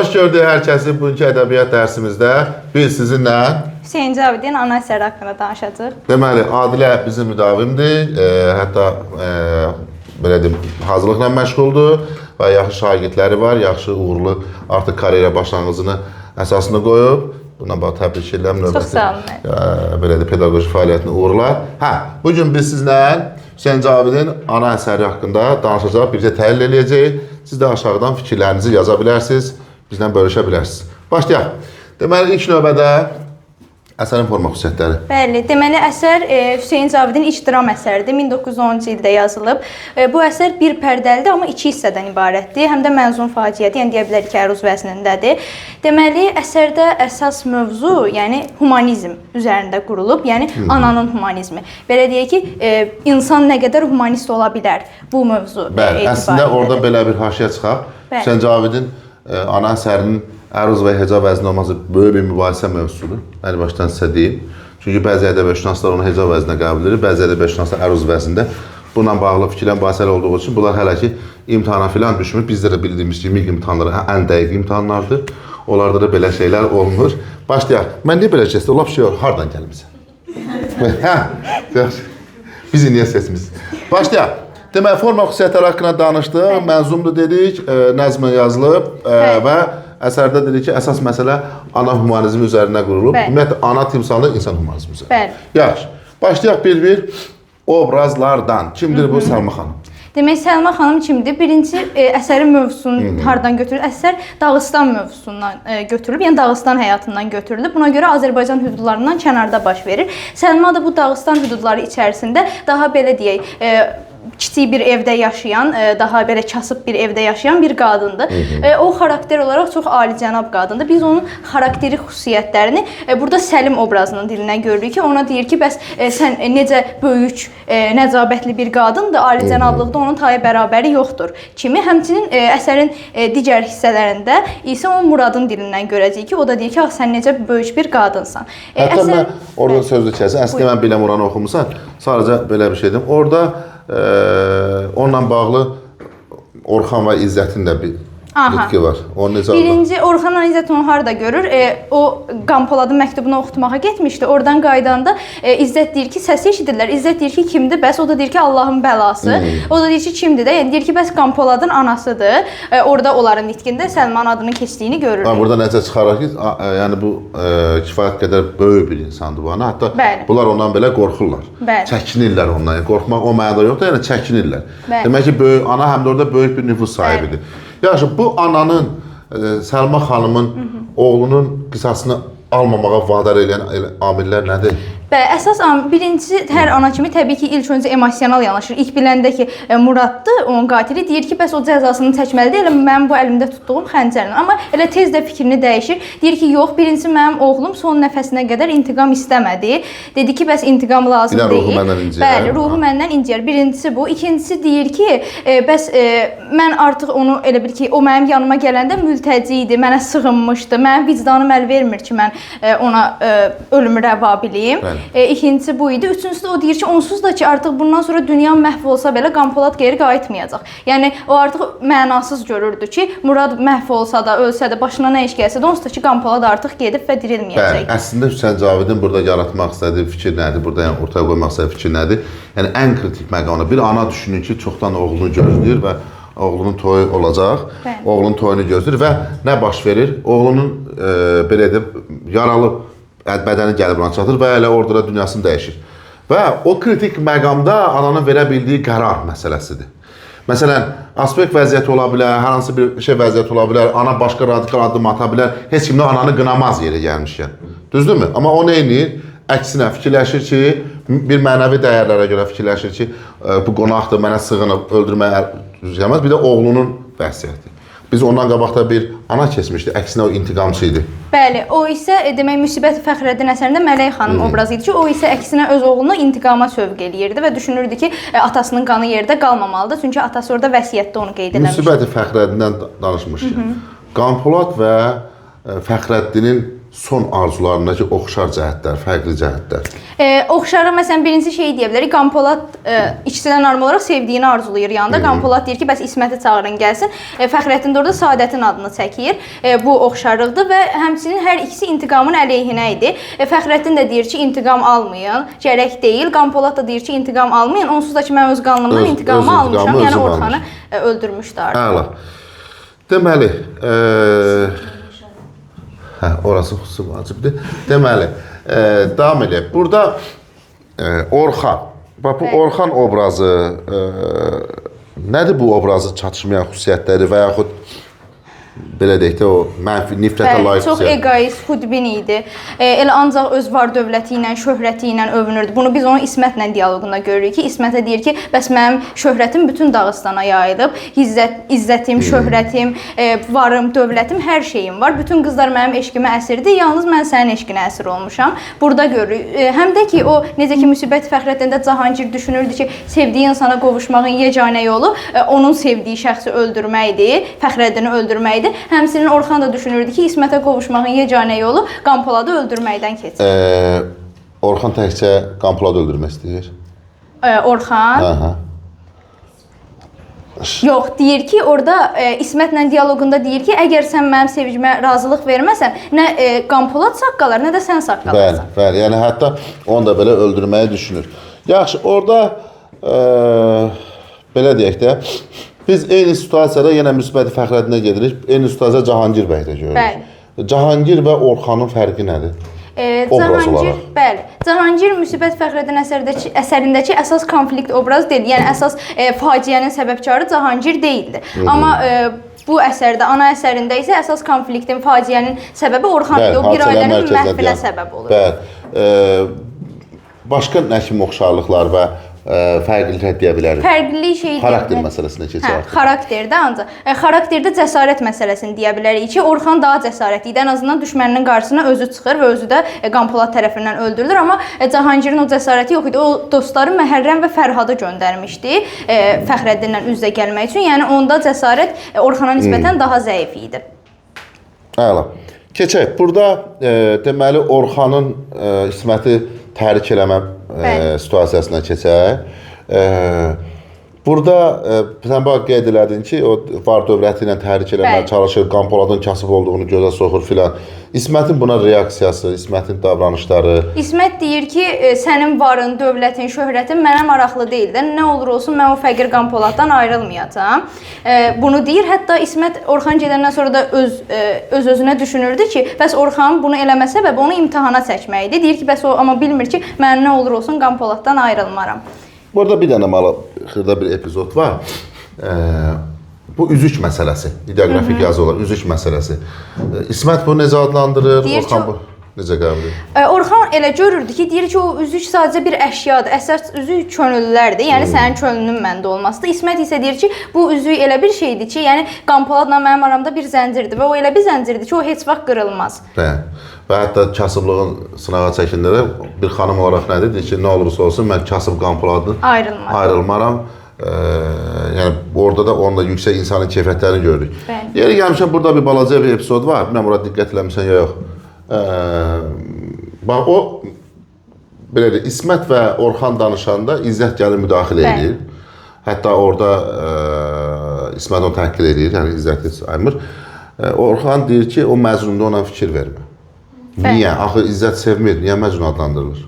Hoş gördük hər kəsi bugünkü ədəbiyyat dərsimizdə. Biz sizinlə Hüseyin Cavidin ana əsəri haqqında danışacağıq. deməli, Adilə bizim müdavimdir. Hətta belə deyim, hazırlıqla məşğuldur və yaxşı şagirdləri var, yaxşı uğurlu artıq karyera başlanğıcını əsasını qoyub. Bundan bağlı təbrik edirəm növbəti. Çox sağ olun. Belə də pedaqoji fəaliyyətini uğurlar. Bugün biz sizlə Hüseyin Cavidin ana əsəri haqqında danışacaq, bircə təhlil eləyəcəyik. Siz də aşağıdan fikirlərinizi yaza bilərsiniz. Bizlə bölüşə bilərsiniz. Başlayaq. Deməli, ilk növbədə əsərin forma xüsusiyyətləri. Bəli, deməli əsər Hüseyin Cavidin ilk dram əsəridir. 1910-cu ildə yazılıb. Bu əsər bir pərdəlidir, amma iki hissədən ibarətdir. Həm də mənzum faciədir, yəni deyə bilərik ki, əruz vəznindədir. Deməli, əsərdə əsas mövzu, yəni humanizm üzərində qurulub, yəni ananın humanizmi. Belə deyək ki, insan nə qədər humanist ola bilər bu mövzu. Bəli, əslində orada belə bir haşiyə çıxaq. Hüseyin Cavidin ana əsərinin əruz və hecab vəzni olması böyük bir mübahisə mövzusudur. Əli başdan sizə deyim. Çünki bəzi ədəbiyyatşünaslar onu hecab vəzinə qəbul edir, bəzi ədəbiyyatşünaslar əruz vəznində. Bununla bağlı fikirlər mübahisələr olduğu üçün bunlar hələ ki imtahana filan düşmür. Bizdə də bildiyimiz kimi ilk imtahanları ən dəqiq imtahanlardır. Onlarda da belə şeylər olmur. Başlayaq. Mən niyə belə kəsdim? Lap şey olur. Hardan gəlmişsən? Bizi niyə sesimiz? Başlayaq. Deməli, forma xüsusiyyətləri haqqında danışdıq, mənzumdur dedik, nəzmə yazılıb və əsərdə dedik ki, əsas məsələ ana humanizmi üzərinə qurulub. Ümumiyyətlə, ana timsalı insan humanizmi üzərinə. Yaxşı, başlayaq bir obrazlardan. Kimdir bu Səlma xanım? Demək, Səlma xanım kimdir? Birinci əsərin mövzusunu hardan götürülür? Əsər Dağıstan mövzusundan götürülüb, yəni Dağıstan həyatından götürülüb. Buna görə Azərbaycan hüdudlarından kənarda baş verir. Səlma da bu Dağıstan hüdudları içərisində daha belə deyək, kiçik bir evdə yaşayan, daha belə kasıb bir evdə yaşayan bir qadındır. O xarakter olaraq çox alicənab qadındır. Biz onun xarakteri xüsusiyyətlərini burada Səlim obrazının dilindən görürük ki, ona deyir ki, bəs sən necə böyük, nəcabətli bir qadındır, alicənablıqda onun tayı bərabəri yoxdur kimi. Həmçinin əsərin digər hissələrində isə o Muradın dilindən görəcəyik ki, o da deyir ki, sən necə böyük bir qadınsan. Hətta mən orada sözlü kəsin, əslində mən Bilə Muranı oxumusan, sadəcə belə bir şey dedim. Orada onunla bağlı Orxan və İzzətin də bir bitki var. O necə birinci Orxanla İzzət onu harada görür? O Qampoladın məktubunu oxutmağa getmişdi. Oradan qaydanda İzzət deyir ki, səsi eşidirlər. İzzət deyir ki, kimdir? Bəs o da deyir ki, Allahın bəlası. O da deyir ki, kimdir də? Yəni deyir ki, bəs Qampoladın anasıdır. Orada onların nitqində Səlmanın adının keçdiyini görürük. Burada necə çıxaraq ki, yəni bu kifayət qədər böyük bir insandır bu ana. Hətta bunlar ondan belə qorxurlar. Çəkinirlər ondan. Qorxmaq o mənada yoxdur, yəni çəkinirlər. Demək ki, böyük ana həm də orada böyük bir nüfuz sahibidir. Yaxşı, bu ananın, Səlma xanımın oğlunun qisasını almamağa vadar edən amillər nədir? Əsas birinci hər ana kimi təbii ki, ilk öncə emosional yanaşır. İlk biləndə ki, Muraddır, onun qatili deyir ki, bəs o cəzasını çəkməlidir, elə mənim bu əlimdə tutduğum xəncərlə. Amma elə tez də fikrini dəyişir. Deyir ki, yox, birincisi mənim oğlum son nəfəsinə qədər intiqam istəmədi. Dedi ki, bəs intiqam lazım deyil. Ruhu məndən inciyər. Bəli, ruhu məndən inciyər. Birincisi bu. İkincisi deyir ki, bəs mən artıq onu elə bil ki, o mənim yanıma gələndə mültəci idi, mənə sığınmışdı. Mənim vicdanım əl vermir ki, mən ona ölümü rəva bileyim. İkincisi bu idi. Üçüncüsü də o deyir ki, onsuz da ki, artıq bundan sonra dünya məhv olsa belə Qampolad geri qayıtmayacaq. Yəni o artıq mənasız görürdü ki, Murad məhv olsa da, ölsə də, başına nə iş gəlsə də, onsuz da ki, Qampolad artıq gedib və dirilməyəcək. Bəli, əslində Hüseyin Cavidin burada yaratmaq istədiyi fikir nədir? Burada yəni ortaya qoymaq istədiyi fikir nədir? Yəni ən kritik məqamda bir ana düşünür ki, çoxdan oğlunu gözləyir və oğlunun toyu olacaq. Oğlunun toyunu gözləyir və nə baş verir? Oğlunun belə edib yaralı bədəni gəlib ona çatır və elə orada da dünyasını dəyişir. Və o kritik məqamda ananın verə bildiyi qərar məsələsidir. Məsələn, aspekt vəziyyəti ola bilər, hər hansı bir şey vəziyyəti ola bilər, ana başqa radikal addım ata bilər, heç kimdə ananı qınamaz yeri gəlmişkən. Düzdürmü? Amma o nə edir? Əksinə fikirləşir ki, bir mənəvi dəyərlərə görə fikirləşir ki, bu qonaqdır, mənə sığınıb, öldürməyə düzgəməz. Bir də oğlunun vəsiyyəti. Biz ondan qabaqda bir ana keçmişdi, əksinə o intiqamçı idi. Bəli, o isə demək Müsibət Fəxrəddin əsərində Mələk xanım obrazı idi ki, o isə əksinə öz oğlunu intiqama sövq eləyirdi və düşünürdü ki, atasının qanı yerdə qalmamalıdır, çünki atası orada vəsiyyətdə onu qeyd eləmişdi. Müsibət Fəxrəddindən danışmışıq. Qampolad və Fəxrəddinin son arzularındakı oxşar cəhətlər, fərqli cəhətlər? Oxşarı məsələn birinci şey deyə bilərik. Qanpolad ikisindən arma olaraq sevdiyini arzulayır yanında. Qanpolad deyir ki, bəs İsməti çağırın gəlsin. Fəxrəddin də orada Səadətin adını çəkir. Bu oxşarlıqdır və həmçinin hər ikisi intiqamın əleyhinə idi. Fəxrəddin də deyir ki, intiqam almayın, gərək deyil. Qanpolad da deyir ki, intiqam almayın. Onsuz da ki, mən öz qanımdan intiqamı almışam. Yəni Orxanı öldürmüşdü. Əla. Deməli, orası xüsusi vacibdir. Deməli, davam edək. Burada Orxan, bax bu Orxan obrazı nədir bu obrazı çatışmayan xüsusiyyətləri və yaxud belə deyək də o mənfi, nifrətə layiq çox egoist, xudbin idi. Elə ancaq öz var dövləti ilə, şöhrəti ilə övünürdü. Bunu biz onun İsmətlə dialoqunda görürük ki, İsmətə deyir ki, bəs mənim şöhrətim bütün Dağıstana yayılıb. İzzətim, şöhrətim, varım, dövlətim, hər şeyim var. Bütün qızlar mənim eşqimə əsirdir. Yalnız mən sənin eşqinə əsir olmuşam. Burada görürük. Həm də ki, o necə ki, Müsibət Fəxrəddində Cahangir düşünürdü ki, sevdiyi insana qovuşmağın yeganə yolu onun sevdiyi şəxsi öldürməkdir, Fəxrəddini öldürməkdir. Həmçinin Orxan da düşünürdü ki, İsmətə qovuşmağın yeganə yolu Qanpoladı öldürməkdən keçir. Orxan təkcə Qanpoladı öldürmək istəyir? Orxan? Yox, deyir ki, orada İsmətlə dialoqunda deyir ki, əgər sən mənim sevgimə razılıq verməsən, nə Qanpolad sağ qalar, nə də sən sağ qalarsan. Bəli, yəni hətta onu da belə öldürməyi düşünür. Yaxşı, orada belə deyək də, biz eyni situasiyada yenə Müsibət Fəxrəddinə gedirik, eyni situasiyada Cahangir bəydə görürük. Bəli. Cahangir və Orxanın fərqi nədir? Cahangir Müsibət Fəxrəddin əsərindəki əsas konflikt obraz deyil. Yəni əsas faciənin səbəbkarı Cahangir deyildi. Amma bu əsərdə, ana əsərində isə əsas konfliktin, faciənin səbəbi Orxan idi. O bir ailənin məhvinə səbəb olur. Bəli. Başqa nə kimi oxşarlıqlar və fərqlilik deyə bilərik? Fərqlilik şey xarakter məsələsinə keçək. Xarakterdə ancaq. Xarakterdə cəsarət məsələsini deyə bilərik ki, Orxan daha cəsarətli idi. Ən azından düşməninin qarşısına özü çıxır və özü də Qanpolad tərəfindən öldürülür. Amma Cahangirin o cəsarəti yox idi. O dostları Məhərrəm və Fərhadı göndərmişdi Fəxrəddinlə üz-üzə gəlmək üçün. Yəni onda cəsarət Orxana nisbətən daha zəif idi. Əla. Keçək. Burada deməli Orxanın İsməti təhrik eləmə situasiyasına keçək. Burada sən bax qeyd elədin ki, o var dövləti ilə təhrik eləməyə çalışır, Qanpoladın kasıb olduğunu gözə soxur filan. İsmətin buna reaksiyası, İsmətin davranışları. İsmət deyir ki, sənin varın, dövlətin, şöhrətin mənə maraqlı deyil də. Nə olur olsun, mən o fəqir Qanpoladdan ayrılmayacağam. Bunu deyir. Hətta İsmət Orxan gedəndən sonra da öz-özünə düşünürdü ki, bəs Orxan bunu eləmə səbəbi onu imtahana çəkməkdir. Deyir ki, bəs o amma bilmir ki, mən nə olur olsun Qanpoladdan ayrılmaram. Burada bir dənə xırda bir epizod var. Bu üzük məsələsi, ideografik yazı olan üzük məsələsi. İsmət bunu necə adlandırır? Orxan bu necə qəbul edir? Orxan elə görürdü ki, deyir ki, o üzük sadəcə bir əşyadır. Əsas üzük könüllülərdir. Yəni sənin könlünün məndə olmasıdır. İsmət isə deyir ki, bu üzük elə bir şeydir ki, yəni Qanpoladla mənim aramda bir zəncirdir və o elə bir zəncirdir ki, o heç vaxt qırılmaz. Və hətta kasıblığın sınağa çəkində bir xanım olaraq nədir? Deyir ki, nə olursa olsun, mən kasıb Qanpoladın ayrılmaram. Yəni orada da onunla yüksək insanın keyfiyyətlərini görürük. Yeri gəlmişəm, burada bir balaca bir epizod var. Bilməm, orada diqqət eləmişsən ya yox. Bax, o belə deyir, İsmət və Orxan danışanda İzzət gəlir müdaxilə edir. Hətta orada İsmət onu təhqir edir, yəni İzzəti saymır. Orxan deyir ki, o Məcnunda ona fikir vermir. Niyə? Axı İzzət sevmir, niyə Məcnun adlandırılır?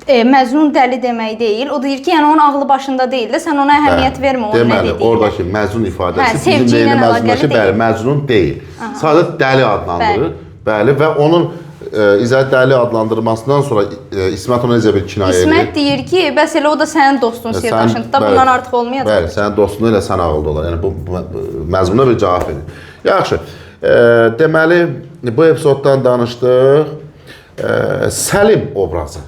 Məcnun dəli demək deyil. O deyir ki, yəni onun ağlı başında deyil də, sən ona əhəmiyyət vermə, onun nə dediyini. Deməli, oradakı Məcnun ifadəsi bizim deyilən Məcnundakı Məcnun deyil. Sadəcə dəli adlandırır. Bəli, və onun İzzət dəli adlandırmasından sonra İsmət ona necə bir kinayə edir? İsmət deyir ki, bəs elə o da sənin dostun, sirdaşındır da, bundan artıq olmayacaq. Bəli, sənin dostun elə sən ağılda olar. Yəni, bu məzmuna bir cavab verir. Yaxşı, deməli, bu epizoddan danışdıq. Səlim obrazı.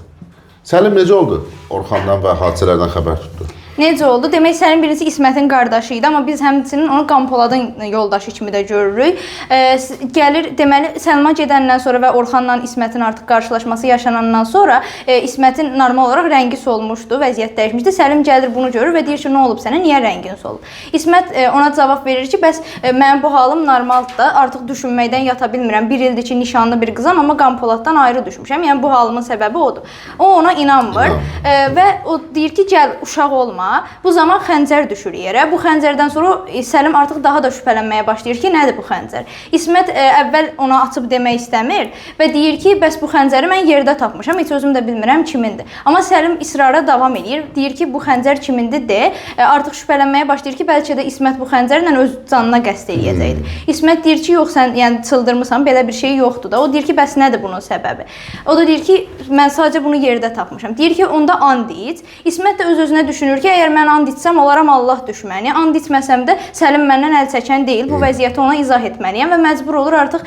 Səlim necə oldu? Orxandan və hadisələrdən xəbər tutdu. Necə oldu? Demək Səlim birincisi İsmətin qardaşı idi, amma biz həmçinin onu Qanpoladın yoldaşı kimi də görürük. Gəlir, deməli Səlma gedəndən sonra və Orxanla İsmətin artıq qarşılaşması yaşanandan sonra İsmətin normal olaraq rəngi solmuşdu, vəziyyət dəyişmişdi. Səlim gəlir bunu görür və deyir ki, nə olub sənə? Niyə rəngin solub? İsmət ona cavab verir ki, bəs mənim bu halım normaldır da, artıq düşünməkdən yata bilmirəm. 1 ildir ki, nişanlı bir qızam, amma Qanpoladdan ayrı düşmüşəm. Yəni bu halımın səbəbi odur. O ona inanmır və o deyir ki, gəl uşaq olma. Bu zaman xəncər düşür yerə. Bu xəncərdən sonra Səlim artıq daha da şübhələnməyə başlayır ki, nədir bu xəncər? İsmət əvvəl ona açıb demək istəmir və deyir ki, bəs bu xəncəri mən yerdə tapmışam, heç özüm də bilmirəm kimindir. Amma Səlim israra davam edir. Deyir ki, bu xəncər kimindir de. Artıq şübhələnməyə başlayır ki, bəlkə də İsmət bu xəncərlə öz canına qəsd eləyəcəkdir. İsmət deyir ki, yox sən yəni çıldırmısan, belə bir şey yoxdur da. O deyir ki, bəs nədir bunun səbəbi? O da deyir ki, mən sadəcə bunu yerdə tapmışam. Deyir ki, onda and iç. İsmət də öz-özünə düşünür ki, əgər mən and içsəm, olaram Allah düşməni. And içməsəm də Səlim məndən əl çəkən deyil. Bu vəziyyəti ona izah etməliyəm və məcbur olur artıq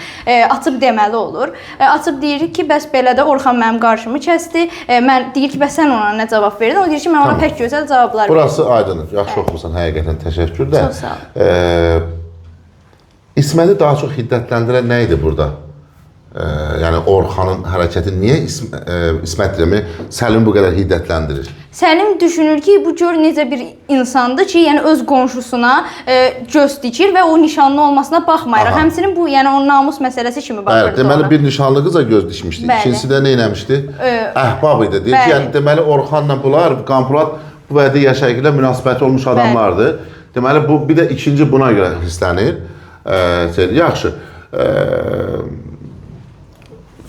açıb deməli olur. Açıb deyir ki, bəs belə də Orxan mənim qarşımı kəsdi. Mən deyir ki, bəs sən ona nə cavab verdin? O deyir ki, mən ona pək gözəl cavablar verdim. Burası aydındır. Yaxşı oxumusan, həqiqətən təşəkkür də. Çox sağ ol. İsməti daha çox hiddətləndirən nə idi burada? Yəni Orxanın hərəkəti niyə İsmət Səlimi bu qədər hiddətləndirir? Səlim düşünür ki, bu gör necə bir insandır ki, yəni öz qonşusuna göz dikir və o nişanlı olmasına baxmayaraq. Həmçinin bu, yəni onun namus məsələsi kimi baxırdı. Bəli, deməli bir nişanlı qıza göz dikmişdi. İkincisi də nə etmişdi? Əhbab idi. Deyir ki, yəni deməli Orxanla bunlar Qanpolad bu vədə yaşayıqla münasibəti olmuş adamlardır. Deməli bu bir də ikinci buna görə hisslənir. Yaxşı.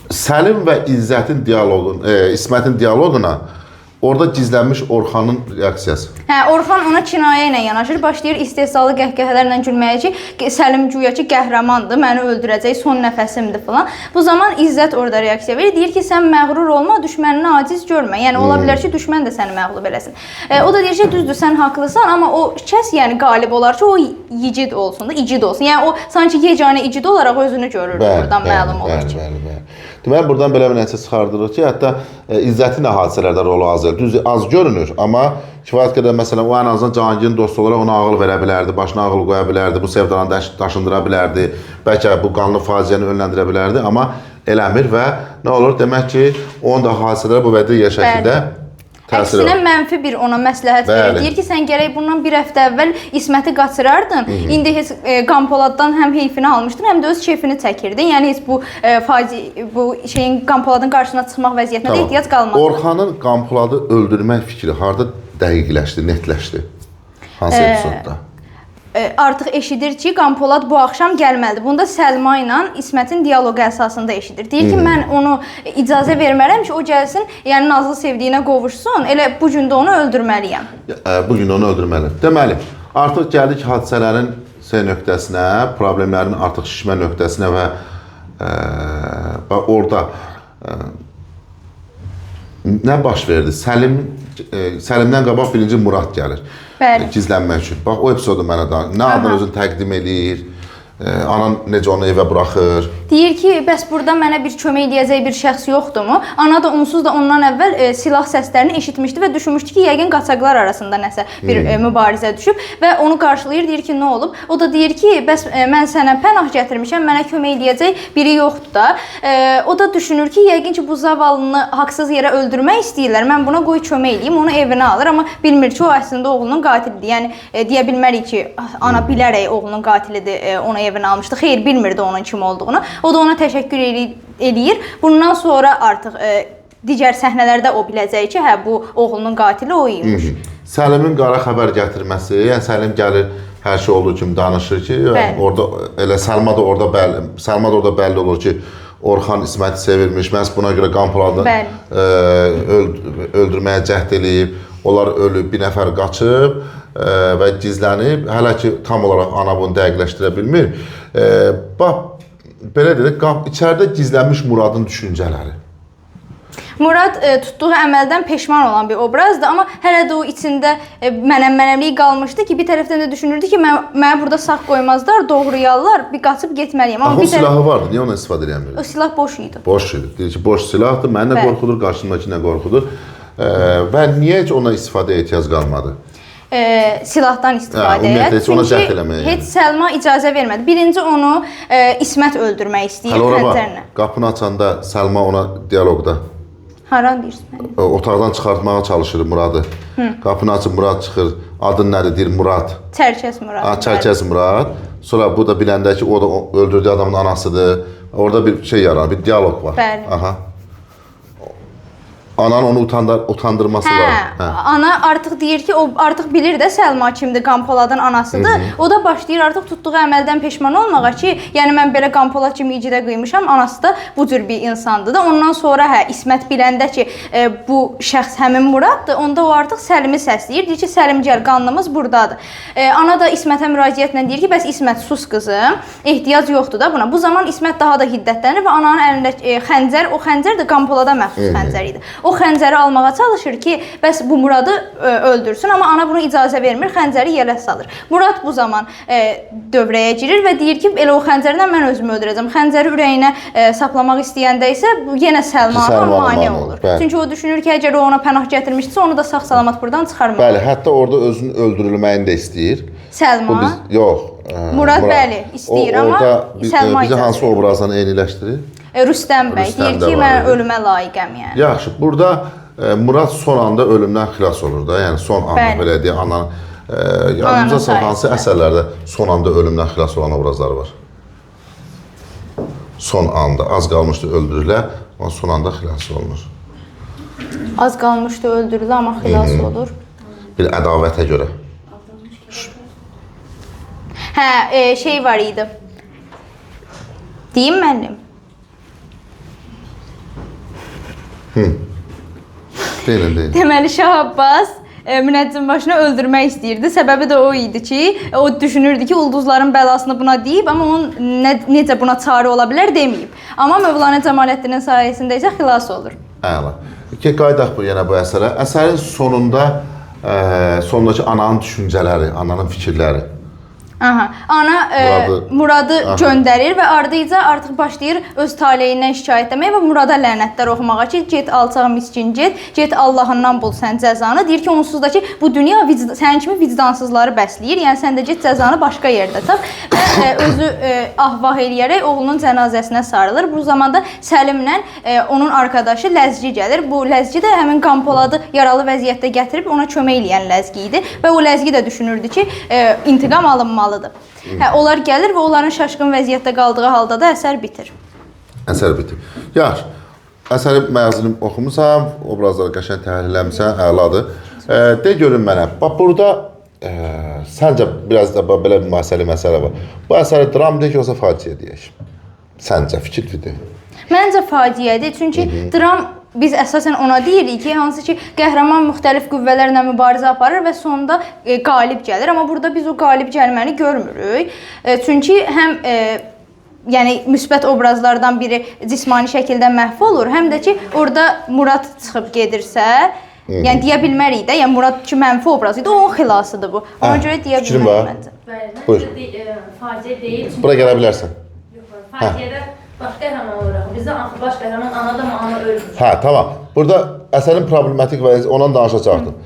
Səlim və İzzətin dialoqun, İsmətin dialoquna orada gizlənmiş Orxanın reaksiyası. Orxan ona kinayə ilə yanaşır, başlayır istehzalı qəhqəhələrlə gülməyə ki, Səlim güya ki qəhrəmandır, məni öldürəcək, son nəfəsimdir falan. Bu zaman İzzət orada reaksiya verir, deyir ki, sən məğrur olma, düşmənini aciz görmə. Yəni ola bilər ki, düşmən də səni məğlub eləsin. O da deyir ki, düzdür, sən haqlısan, amma o kəs yəni qalib olar ki, o igid olsun da, igid olsun. Yəni o sanki yeganə igid olaraq özünü görürdü, buradan məlum olur ki. Deməli, buradan belə bir nəticə çıxardırıq ki, hətta İzzətin də hadisələrdə rolu az görünür, amma kifayət qədər məsələn, o ən azından Cahangirin dostu olaraq ona ağıl verə bilərdi, başına ağıl qoya bilərdi, bu sevdanı daşındıra bilərdi, bəlkə bu qanlı faciəni önləndirə bilərdi, amma eləmir və nə olur? Demək ki, onun da hadisələrə bu vədə şəkildə təsir əksinə mənfi bir ona məsləhət verir. Deyir ki, sən gərək bundan bir həftə əvvəl İsməti qaçırardın. İndi heç Qanpoladdan həm heyfini almışdın, həm də öz keyfini çəkirdin. Yəni heç bu şeyin Qanpoladın qarşısına çıxmaq vəziyyətinə də ehtiyac qalmadı. Orxanın Qanpoladı öldürmək fikri harda dəqiqləşdi, netləşdi? Hansı epizodda? Artıq eşidir ki, Qanpolad bu axşam gəlməlidir. Bunda Səlma ilə İsmətin dialoqu əsasında eşidir. Deyir ki, mən onu icazə vermərəm ki, o gəlsin, yəni Nazlı sevdiyinə qovuşsun, elə bu gün də onu öldürməliyəm. Bu gün onu öldürməliyəm. Deməli, artıq gəldik hadisələrin nöqtəsinə, problemlərin artıq şişmə nöqtəsinə və orada nə baş verdi? Səlimdən qabaq birinci Murad gəlir. Gizlənmək üçün. Bax, o epizodu mənə da nə adını özünü təqdim edir, anan necə onu evə buraxır. Deyir ki, bəs burada mənə bir kömək edəcək bir şəxs yoxdurmu? Ana da onsuz da ondan əvvəl silah səslərini eşitmişdi və düşünmüşdü ki, yəqin qaçaqlar arasında nəsə bir mübarizə düşüb və onu qarşılayır, deyir ki, nə olub? O da deyir ki, bəs mən sənə pənah gətirmişəm, mənə kömək edəcək biri yoxdur da. O da düşünür ki, yəqin ki, bu zavallını haqsız yerə öldürmək istəyirlər, mən buna qoy kömək edeyim, onu evinə alır, amma bilmir ki, o əslində oğlunun qatilidir. Yəni, deyə bilmərik ki, ana bilərək oğlunun qatilidir, onu evinə almışdı. Xeyr, bilmirdi onun kim olduğunu. O da ona təşəkkür eləyir. Bundan sonra artıq digər səhnələrdə o biləcək ki, hə, bu oğlunun qatili o imiş. Səlimin qara xəbər gətirməsi, yəni Səlim gəlir, hər şey olduğu kimi danışır ki, orada elə Səlma da orada bəlli olur ki, Orxan İsməti sevirmiş, məhz buna görə Qanpoladı öldürməyə cəhd eləyib, onlar ölüb, bir nəfər qaçıb və gizlənib, hələ ki tam olaraq ana bunu dəqiqləşdirə bilmir. Bax, belə dedik, içəridə gizlənmiş Muradın düşüncələri. Murad tutduğu əməldən peşman olan bir obrazdır, amma hələ də o içində mənəmlik qalmışdı ki, bir tərəfdən də düşünürdü ki, mənə burada sağ qoymazlar, doğrayarlar, bir qaçıb getməliyəm. O silahı vardı, niyə ona istifadə edəmir? O silah boş idi. Boş idi. Deyir ki, boş silahdır, mənə qorxudur, qarşımdakı nə qorxudur və niyə heç ona istifadəyə ehtiyac qalmadı? silahdan istifadə ümumiyyətlə edir. heç ona cəhd eləməyə, yəni. Heç Səlma icazə vermədi. Birinci onu İsmət öldürmək istəyir Hələ ora bax, xəncərlə. qapını açanda Səlma ona dialoqda Haran deyirsən? otaqdan çıxartmağa çalışır Muradı. Qapını açıb Murad çıxır. Adın nədir? Deyir Murad. Çərkəz Murad. Çərkəz Murad. Sonra bu da biləndə ki, o da öldürdüyü adamın anasıdır. Orada bir şey yaranır, bir dialoq var. Bəli. Aha. Ananın onu utandırması var. Ana artıq deyir ki, o artıq bilir də Səlma kimdir, Qanpoladın anasıdır. O da başlayır artıq tutduğu əməldən peşman olmağa ki, yəni mən belə Qanpolad kimi icidə qıymışam, anası da bu cür bir insandır da. Ondan sonra İsmət biləndə ki, bu şəxs həmin Muraddır, onda o artıq Səlimi səsləyir. Deyir ki, Səlim gəl, qanlımız buradadır. Ana da İsmətə müraciətlə deyir ki, bəs İsmət sus qızım, ehtiyac yoxdur da buna. Bu zaman İsmət daha da hiddətlənir və ananın əlində xəncər, o xəncər də Qanpolada məxsus xəncər idi. O xəncəri almağa çalışır ki, bəs bu Muradı öldürsün, amma ana bunu icazə vermir, xəncəri yerə salır. Murad bu zaman dövrəyə girir və deyir ki, elə o xəncərlə mən özümü öldürəcəm. Xəncəri ürəyinə saplamaq istəyəndə isə yenə Səlma mane olur. Çünki o düşünür ki, əgər o ona pənah gətirmişsə, onu da sağ-salamat buradan çıxarmalı. Bəli, hətta orada özünün öldürülməyini də istəyir. Səlma? Yox. Murad bəli, istəyir, amma Səlma bizi hansı obrazdan eyniləşdirir? Rüstəm bəy deyir ki, mən ölümə layiqəm yəni. Yaxşı, burada Murad son anda ölümdən xilas olur da, yəni son anda belə deyək, ananın yadımıza sal hansı əsərlərdə son anda ölümdən xilas olan obrazlar var? Son anda, az qalmışdı öldürürlər, amma son anda xilas olunur. Az qalmışdı öldürülür, amma xilas olur. Bir ədavətə görə. Hə, şey var idi. Deyim mənim? Deyilin. Deməli Şah Abbas münəccim başını öldürmək istəyirdi. Səbəbi də o idi ki, o düşünürdü ki, ulduzların bəlasını buna deyib, amma onun necə buna çarə ola bilər deməyib. Amma Mövlana Cəmaləddinin sayəsində isə xilas olur. Əla. Qaydaq bu yenə bu əsərə. Əsərin sonunda sondakı ananın düşüncələri, ananın fikirləri. Aha. Ana Muradı göndərir və ardınca artıq başlayır öz taleyindən şikayət etməyə və Murada lənətlər oxumağa ki, get alçaq miskin get Allahından bul sən cəzanı. Deyir ki, onsuz da ki, bu dünya sənin kimi vicdansızları bəsləyir. Yəni sən də get cəzanı başqa yerdə tap və özü ahvah eləyərək oğlunun cənazəsinə sarılır. Bu zamanda Səlimlə onun arkadaşı Ləzgi gəlir. Bu Ləzgi də həmin Qanpoladı yaralı vəziyyətdə gətirib ona kömək eləyən Ləzgi idi və o Ləzgi də düşünürdü ki, intiqam alınmalıdır. Onlar gəlir və onların şaşqın vəziyyətdə qaldığı halda da əsər bitir. Əsər bitir. Yaxşı. Əsəri məzunu oxumusan, obrazları qəşəng təhlil eləmisən, əladır. De görün mənə. Bax burada səncə biraz da belə bir məsələ var. Bu əsəri dram deyək yoxsa faciə deyək? Səncə fikir. Məncə faciədir. Çünki dram biz əsasən ona deyirik ki, hansı ki, qəhrəman müxtəlif qüvvələrlə mübarizə aparır və sonunda qalib gəlir. Amma burada biz o qalib gəlməni görmürük. Çünki həm yəni müsbət obrazlardan biri cismani şəkildə məhv olur, həm də ki, orada Murad çıxıb gedirsə, yəni deyə bilmərik də, yəni Murad ki, mənfi obraz idi, onun xilasıdır bu. Ona görə deyə bilmərik məncə. Buyur. Faciə deyil. Bura gələ bilərsən. Faciədə baş qəhrəman olaraq, bizdə baş qəhrəman anadır, amma ana ölmür. Hə, tamam. Burada əsərin problematik və ondan danışacaqdım.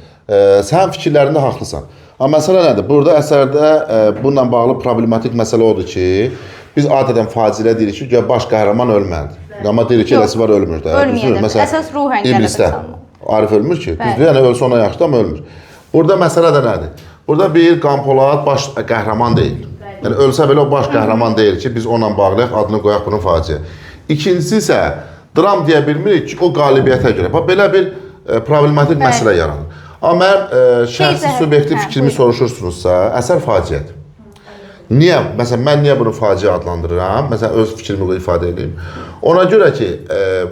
Sən fikirlərində haqlısan. Amma məsələ nədir? Burada əsərdə bununla bağlı problematik məsələ odur ki, biz adətən faciələ deyirik ki, baş qəhrəman ölməlidir. Amma deyirik ki, eləsi var ölmür də. Ölməyədir. Əsas ruhən İblisdə Arif ölmür ki. Düzdür, yəni ölsə ona yaxşı, amma ölmür. Burada məsələ də nədir? Burada bir Qanpolad baş qəhrəman deyil. Yəni ölsə belə o baş qəhrəman deyil ki, biz onunla bağlayaq, adını qoyaq bunun faciə. İkincisi isə dram deyə bilmirik ki, o qalibiyyətə görə. Bax belə bir problematik məsələ yaranır. Amma mənim şəxsi subyektiv fikrimi soruşursunuzsa, əsər faciədir. Niyə? Məsələn, mən niyə bunu faciə adlandırıram? Məsələn, öz fikrimi ifadə edeyim. Ona görə ki,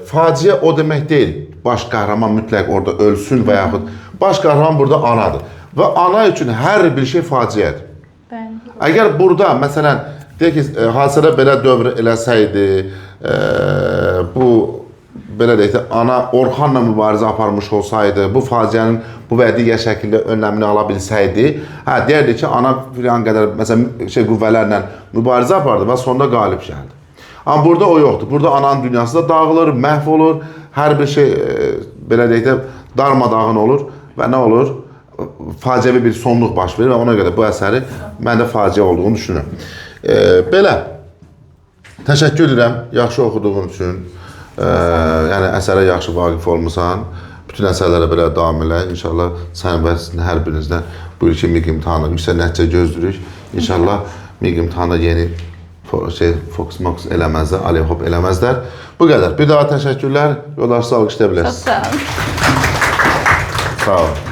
faciə o demək deyil, baş qəhrəman mütləq orada ölsün və yaxud baş qəhrəman burada anadır. Və ana üçün hər bir şey faciədir. Əgər burada, məsələn, deyək ki, hadisədə belə dövr eləsəydi, bu, belə deyək də, ana Orxanla mübarizə aparmış olsaydı, bu faciənin bu və digər şəkildə önləmini ala bilsəydi, deyərdi ki, ana filan qədər, məsələn, qüvvələrlə mübarizə apardı və sonunda qalib gəldi. Amma burada o yoxdur. Burada ananın dünyası da dağılır, məhv olur, hər bir şey, belə deyək də, darmadağın olur və nə olur? faciəvi bir sonluq baş verir və ona görə bu əsəri mən də faciə olduğunu düşünürəm. Belə, təşəkkür edirəm yaxşı oxuduğun üçün, yəni əsərə yaxşı vaqif olmusan. Bütün əsərlərə belə davam elə. İnşallah sən və sizin hər birinizdən bu ilki MİQ imtahanı yüksək nəticə gözləyirik. İnşallah MİQ imtahanı yeni Fox eləməzlər, Alehop eləməzlər. Bu qədər. Bir daha təşəkkürlər. Yoldaşı alqışlaya bilərsiniz. Çox sağ olun. Sağ olun.